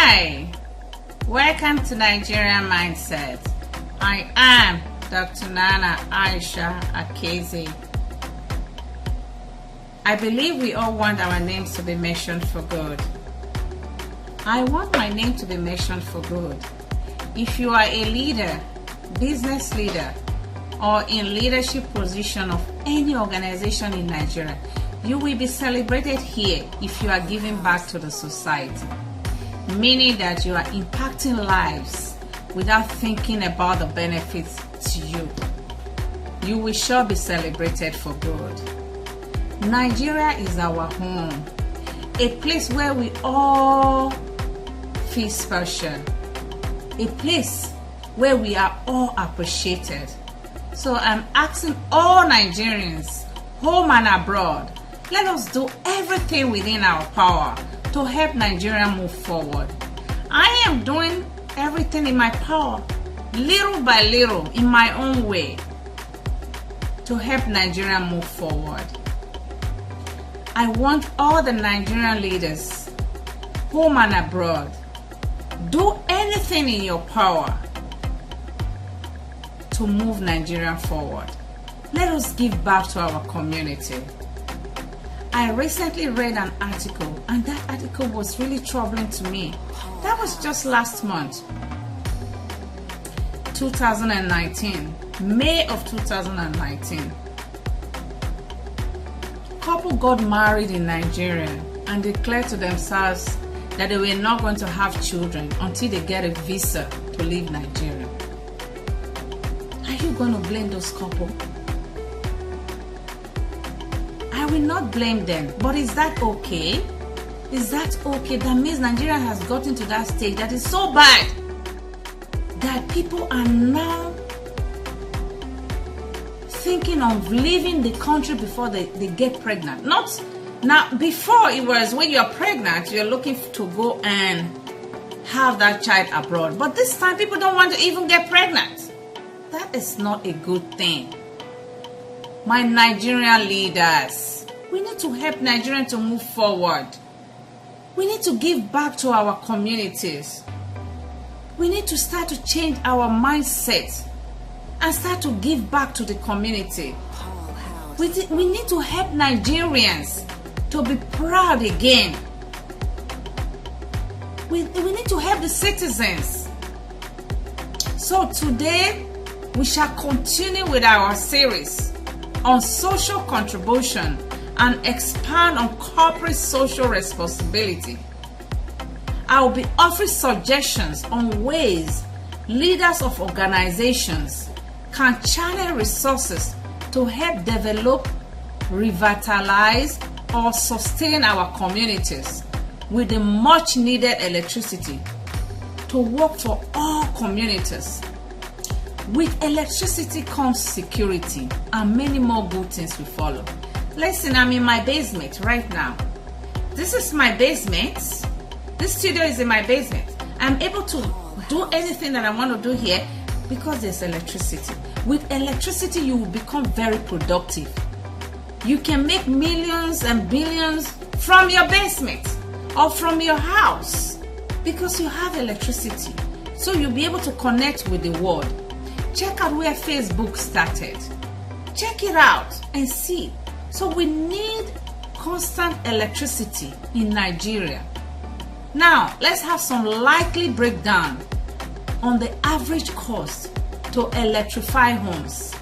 Hi, welcome to Nigerian Mindset. I am Dr. Nana Aisha Akezi. I believe we all want our names to be mentioned for good. I want my name to be mentioned for good. If you are a leader, business leader, or in leadership position of any organization in Nigeria, you will be celebrated here if you are giving back to the society, meaning that you are impacting lives without thinking about the benefits to you. You will sure be celebrated for good. Nigeria is our home, a place where we all feel special, a place where we are all appreciated. So I'm asking all Nigerians, home and abroad, let us do everything within our power to help Nigeria move forward. I am doing everything in my power, little by little, in my own way, to help Nigeria move forward. I want all the Nigerian leaders, home and abroad, do anything in your power to move Nigeria forward. Let us give back to our community. I recently read an article, and that article was really troubling to me. That was just last month, 2019, May of 2019. Couple got married in Nigeria and declared to themselves that they were not going to have children until they get a visa to leave Nigeria. Are you going to blame those couple? I will not blame them, but is that okay? Is that okay? That means Nigeria has gotten to that stage that is so bad that people are now thinking of leaving the country before they get pregnant. Not now, before it was when you're pregnant, you're looking to go and have that child abroad. But this time, people don't want to even get pregnant. That is not a good thing. My Nigerian leaders, we need to help Nigerians to move forward. We need to give back to our communities. We need to start to change our mindset and start to give back to the community. We need to help Nigerians to be proud again. We need to help the citizens. So today, we shall continue with our series on social contribution and expand on corporate social responsibility. I will be offering suggestions on ways leaders of organizations can channel resources to help develop, revitalize, or sustain our communities with the much needed electricity to work for all communities. With electricity comes security and many more good things will follow. Listen, I'm in my basement right now. This is my basement. This studio is in my basement. I'm able to do anything that I want to do here because there's electricity. With electricity, you will become very productive. You can make millions and billions from your basement or from your house because you have electricity. So you'll be able to connect with the world. Check out where Facebook started. Check it out and see. So we need constant electricity in Nigeria. Now, let's have some likely breakdown on the average cost to electrify homes,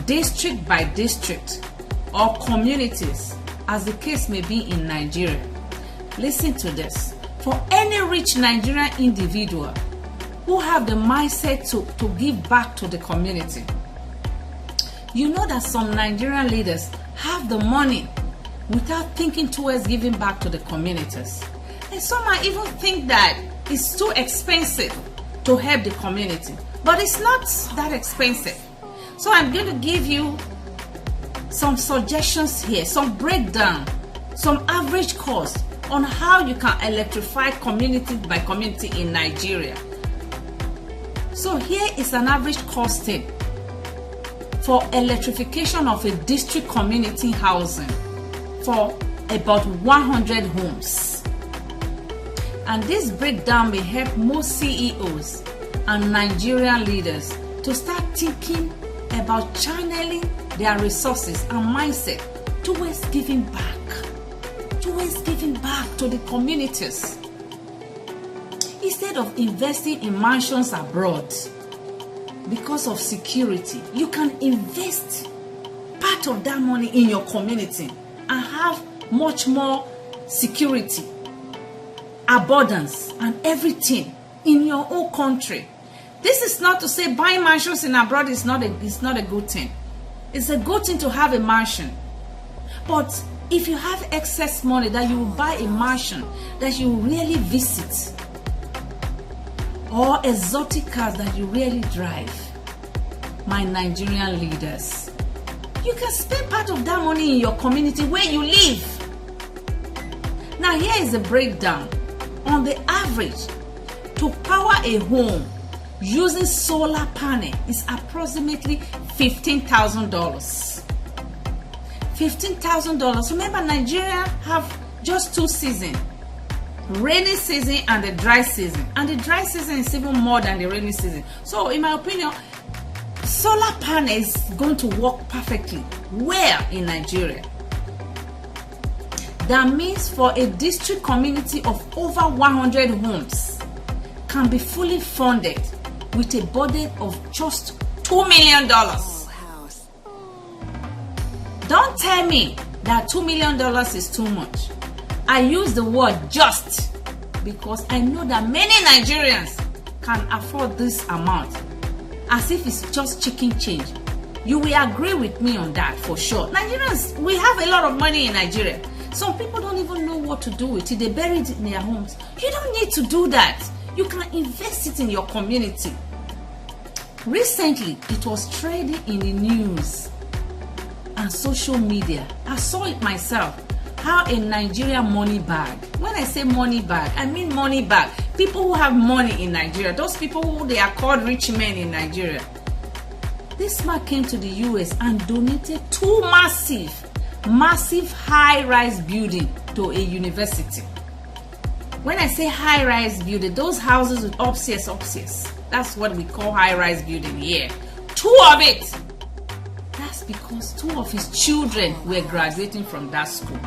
district by district, or communities, as the case may be in Nigeria. Listen to this. For any rich Nigerian individual who have the mindset to give back to the community, you know that some Nigerian leaders have the money without thinking towards giving back to the communities. And some might even think that it's too expensive to help the community. But it's not that expensive. So I'm going to give you some suggestions here, some breakdown, some average cost on how you can electrify community by community in Nigeria. So here is an average costing for electrification of a district community housing for about 100 homes. And this breakdown may help most CEOs and Nigerian leaders to start thinking about channeling their resources and mindset towards giving back to the communities. Instead of investing in mansions abroad because of security, you can invest part of that money in your community and have much more security, abundance, and everything in your own country. This is not to say buying mansions in abroad is not a good thing. It's a good thing to have a mansion. But if you have excess money that you will buy a mansion that you really visit, or exotic cars that you really drive, my Nigerian leaders, you can spend part of that money in your community where you live. Now here is a breakdown. On the average, to power a home using solar panel is approximately $15,000. $15,000. Remember, Nigeria have just two seasons, rainy season and the dry season. And the dry season is even more than the rainy season. So in my opinion, solar panel is going to work perfectly well in Nigeria. That means for a district community of over 100 homes can be fully funded with a budget of just $2 million. Don't tell me that $2 million is too much. I use the word just because I know that many Nigerians can afford this amount as if it's just chicken change. You will agree with me on that for sure. Nigerians, we have a lot of money in Nigeria. Some people don't even know what to do with it. They bury it in their homes. You don't need to do that. You can invest it in your community. Recently, it was trending in the news and social media. I saw it myself. How a Nigerian money bag. When I say money bag, I mean money bag. People who have money in Nigeria. Those people who they are called rich men in Nigeria. This man came to the US and donated two massive high-rise building to a university. When I say high-rise building, those houses with upstairs, that's what we call high-rise building here. Two of it. That's because two of his children were graduating from that school.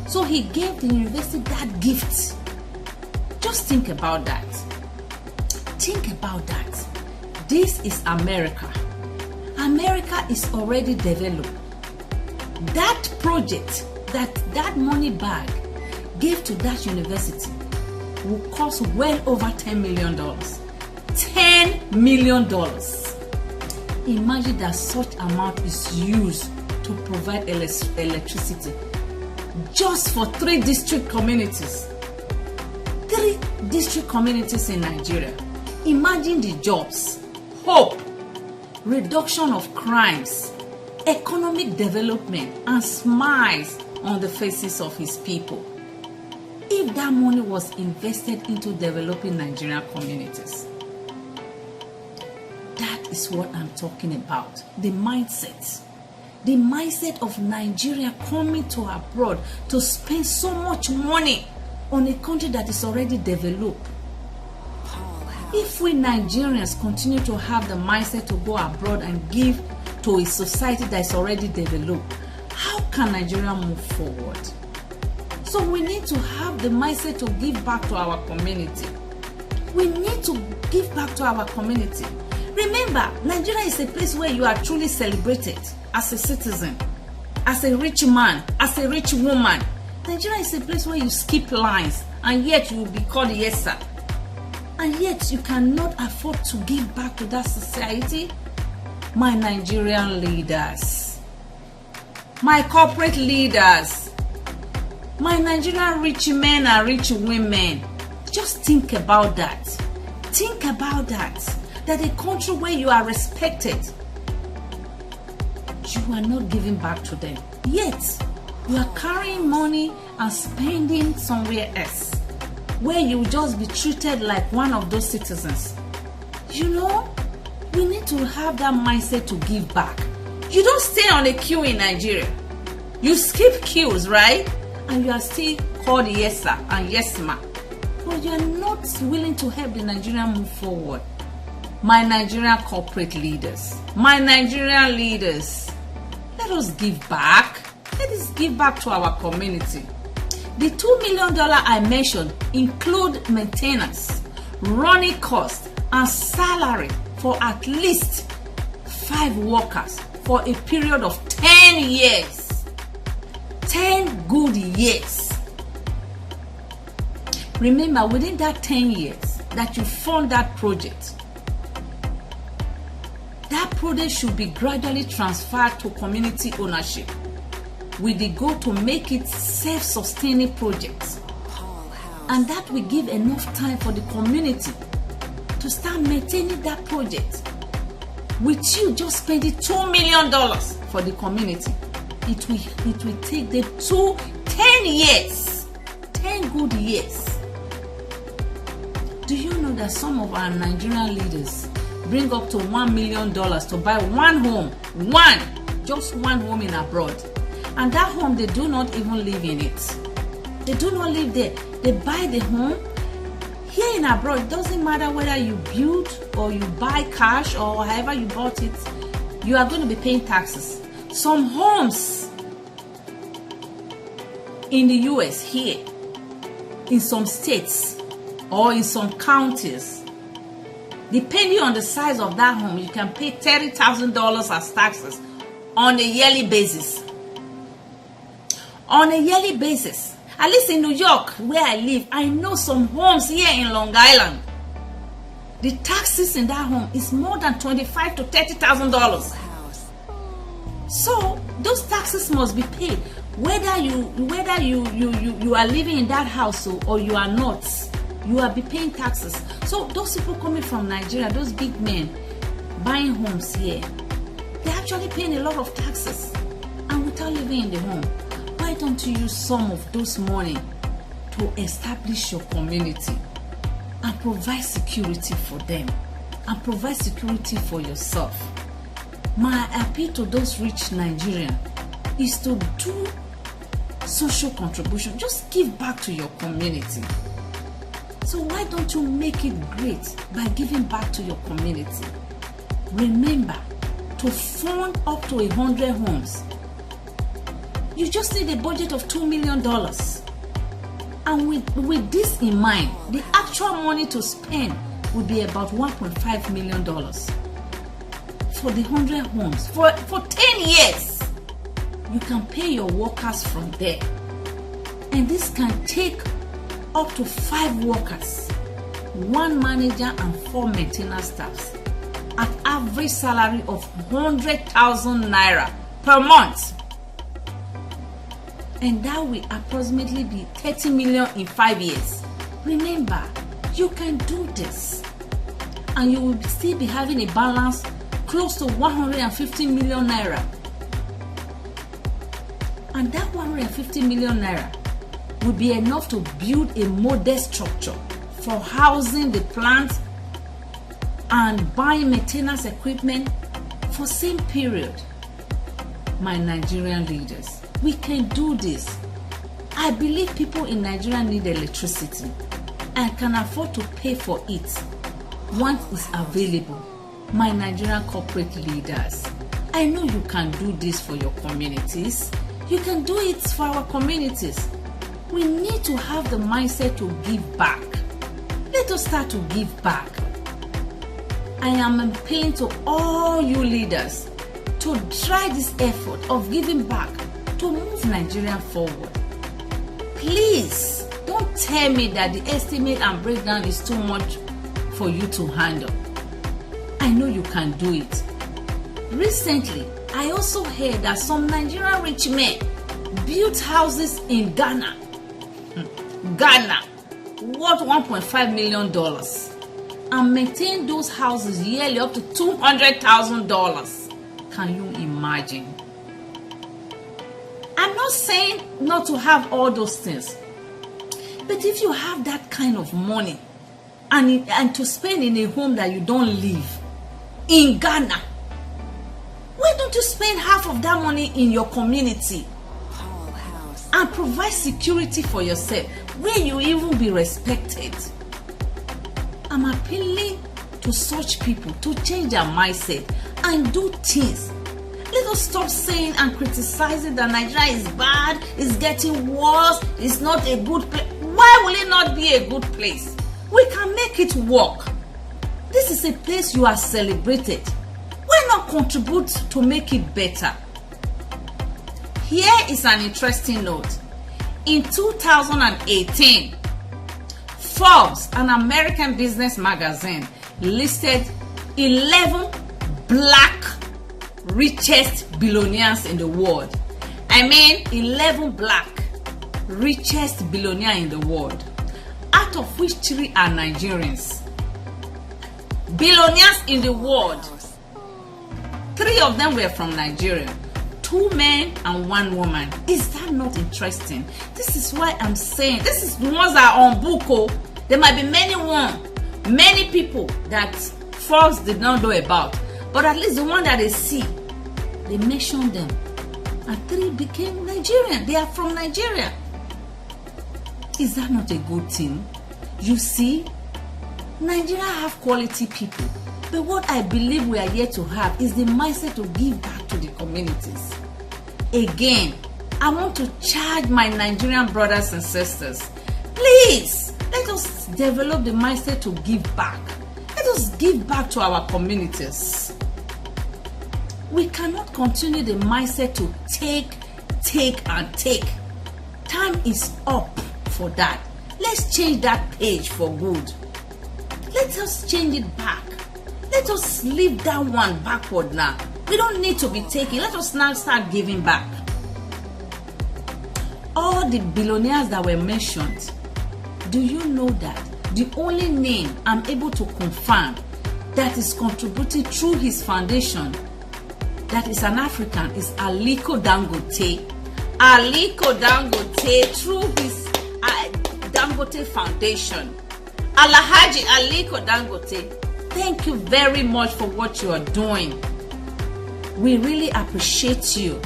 So he gave the university that gift. Just think about that. Think about that. This is America. America is already developed. That project, that money bag gave to that university will cost well over $10 million. $10 million. Imagine that such amount is used to provide electricity just for 3 district communities. 3 district communities in Nigeria. Imagine the jobs, hope, reduction of crimes, economic development, and smiles on the faces of his people. If that money was invested into developing Nigerian communities. That is what I'm talking about. The mindset. The mindset of Nigeria coming to abroad to spend so much money on a country that is already developed. If we Nigerians continue to have the mindset to go abroad and give to a society that is already developed, how can Nigeria move forward? So we need to have the mindset to give back to our community. We need to give back to our community. Remember, Nigeria is a place where you are truly celebrated as a citizen, as a rich man, as a rich woman. Nigeria is a place where you skip lines and yet you will be called yes sir. And yet you cannot afford to give back to that society. My Nigerian leaders, my corporate leaders, my Nigerian rich men and rich women, just think about that. Think about that. That a country where you are respected, you are not giving back to them. Yet, you are carrying money and spending somewhere else, where you will just be treated like one of those citizens. You know, we need to have that mindset to give back. You don't stay on a queue in Nigeria. You skip queues, right? And you are still called yes sir and yes ma. but you are not willing to help the Nigerian move forward. My Nigerian corporate leaders, my Nigerian leaders, let us give back. Let us give back to our community. The $2 million I mentioned include maintenance, running costs, and salary for at least 5 workers for a period of 10 years. 10 good years. Remember, within that 10 years that you fund that project, that project should be gradually transferred to community ownership with the goal to make it self-sustaining projects. And that will give enough time for the community to start maintaining that project. With you just spending $2 million for the community, it will take them 10 years, 10 good years. Do you know that some of our Nigerian leaders bring up to $1 million to buy one home, just one home in abroad, and that home they do not even live in it. They do not live there. They buy the home. Here in abroad, it doesn't matter whether you build or you buy cash or however you bought it, you are going to be paying taxes. Some homes in the US here, in some states or in some counties, depending on the size of that home, you can pay $30,000 as taxes on a yearly basis. On a yearly basis. At least in New York, where I live, I know some homes here in Long Island. The taxes in that home is more than $25,000 to $30,000. So those taxes must be paid, whether you are living in that house or you are not. You will be paying taxes. So those people coming from Nigeria, those big men buying homes here, they're actually paying a lot of taxes and without living in the home. Why don't you use some of those money to establish your community and provide security for them and provide security for yourself? My appeal to those rich Nigerians is to do social contribution. Just give back to your community. So why don't you make it great by giving back to your community? Remember, to fund up to 100 homes, you just need a budget of $2 million. And with this in mind, the actual money to spend would be about $1.5 million for the 100 homes. For 10 years, you can pay your workers from there. And this can take up to 5 workers, 1 manager and 4 maintenance staffs at average salary of 100,000 naira per month. And that will approximately be 30 million in 5 years. Remember, you can do this. And you will still be having a balance close to 150 million naira. And that 150 million naira will be enough to build a modest structure for housing the plant and buying maintenance equipment for same period. My Nigerian leaders, we can do this. I believe people in Nigeria need electricity and can afford to pay for it once it's available. My Nigerian corporate leaders, I know you can do this for your communities. You can do it for our communities. We need to have the mindset to give back. Let us start to give back. I am appealing to all you leaders to try this effort of giving back to move Nigeria forward. Please don't tell me that the estimate and breakdown is too much for you to handle. I know you can do it. Recently, I also heard that some Nigerian rich men built houses in Ghana worth $1.5 million and maintain those houses yearly up to $200,000. Can you imagine? I'm not saying not to have all those things, but if you have that kind of money and to spend in a home that you don't live in Ghana, why don't you spend half of that money in your community? and provide security for yourself where you even be respected. I'm appealing to such people to change their mindset and do things. Let us stop saying and criticizing that Nigeria is bad, it's getting worse, it's not a good place. Why will it not be a good place? We can make it work. This is a place you are celebrated. Why not contribute to make it better? Here is an interesting note. In 2018, Forbes, an American business magazine, listed 11 black richest billionaires in the world. I mean 11 black richest billionaires in the world, out of which 3 are Nigerians. Billionaires in the world, 3 of them were from Nigeria, 2 men and 1 woman. Is that not interesting? This is why I'm saying, this is the ones that are on book. Oh, there might be many people that Forbes did not know about, but at least the one that they see, they mentioned them, and 3 became Nigerian. They are from Nigeria. Is that not a good thing? You see, Nigeria have quality people, but what I believe we are here to have is the mindset to give back to the communities. Again, I want to charge my Nigerian brothers and sisters, please, let us develop the mindset to give back. Let us give back to our communities. We cannot continue the mindset to take. Time is up for that. Let's change that page for good. Let us change it back. Let us leave that one backward now. We don't need to be taking. Let us now start giving back. All the billionaires that were mentioned, do you know that the only name I'm able to confirm that is contributing through his foundation, that is an African, is Aliko Dangote. Aliko Dangote, through his Dangote Foundation. Alhaji Aliko Dangote, thank you very much for what you are doing. We really appreciate you.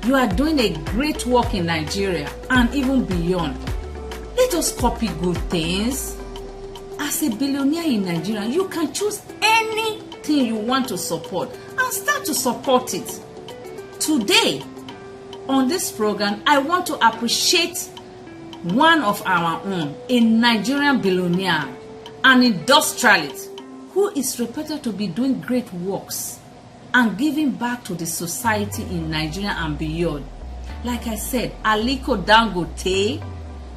You are doing a great work in Nigeria and even beyond. Let us copy good things. As a billionaire in Nigeria, you can choose anything you want to support and start to support it. Today, on this program, I want to appreciate one of our own, a Nigerian billionaire, an industrialist who is reputed to be doing great works and giving back to the society in Nigeria and beyond. Like I said, Aliko Dangote,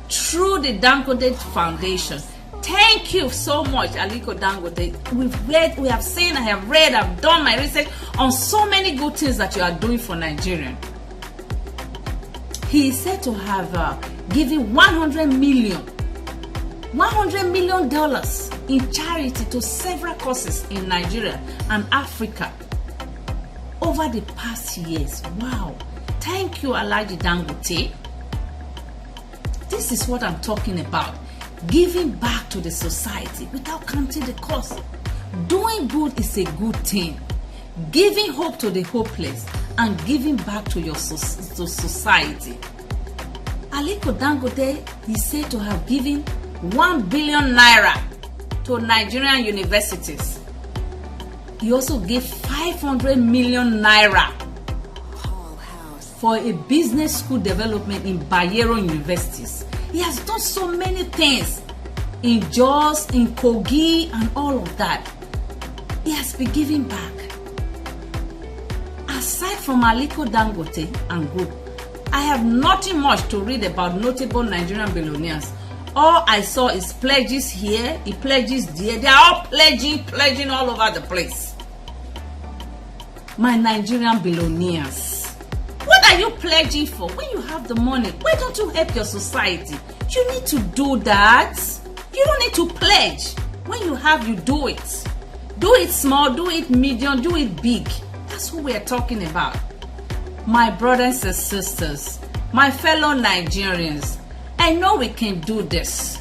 through the Dangote Foundation. Thank you so much, Aliko Dangote. We have seen, I have read, I've done my research on so many good things that you are doing for Nigeria. He is said to have given $100 million in charity to several causes in Nigeria and Africa over the past years. Wow. Thank you, Alhaji Dangote. This is what I'm talking about. Giving back to the society without counting the cost. Doing good is a good thing. Giving hope to the hopeless and giving back to your society. Aliko Dangote is said to have given 1 billion naira to Nigerian universities. He also gave 500 million naira for a business school development in Bayero universities. He has done so many things in Jos, in Kogi, and all of that. He has been giving back. Aside from Aliko Dangote and group, I have nothing much to read about notable Nigerian billionaires. All I saw is pledges here, he pledges there. They are all pledging all over the place. My Nigerian billionaires, what are you pledging for? When you have the money, why don't you help your society? You need to do that. You don't need to pledge. When you have, you do it. Do it small, do it medium, do it big. That's what we are talking about. My brothers and sisters, my fellow Nigerians, I know we can do this.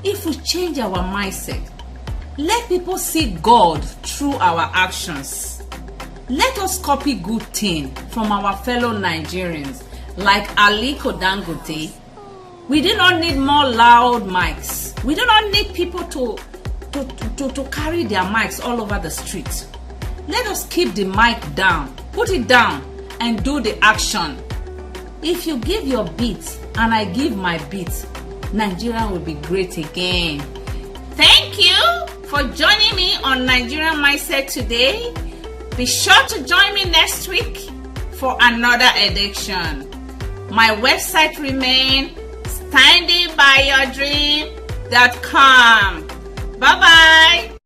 If we change our mindset, let people see God through our actions. Let us copy good things from our fellow Nigerians. like Aliko Dangote, we do not need more loud mics. We do not need people to carry their mics all over the street. Let us keep the mic down, put it down, and do the action. If you give your beat and I give my beat, Nigeria will be great again. Thank you for joining me on Nigerian Mindset today. Be sure to join me next week for another edition. My website remains standingbyyourdream.com. Bye-bye.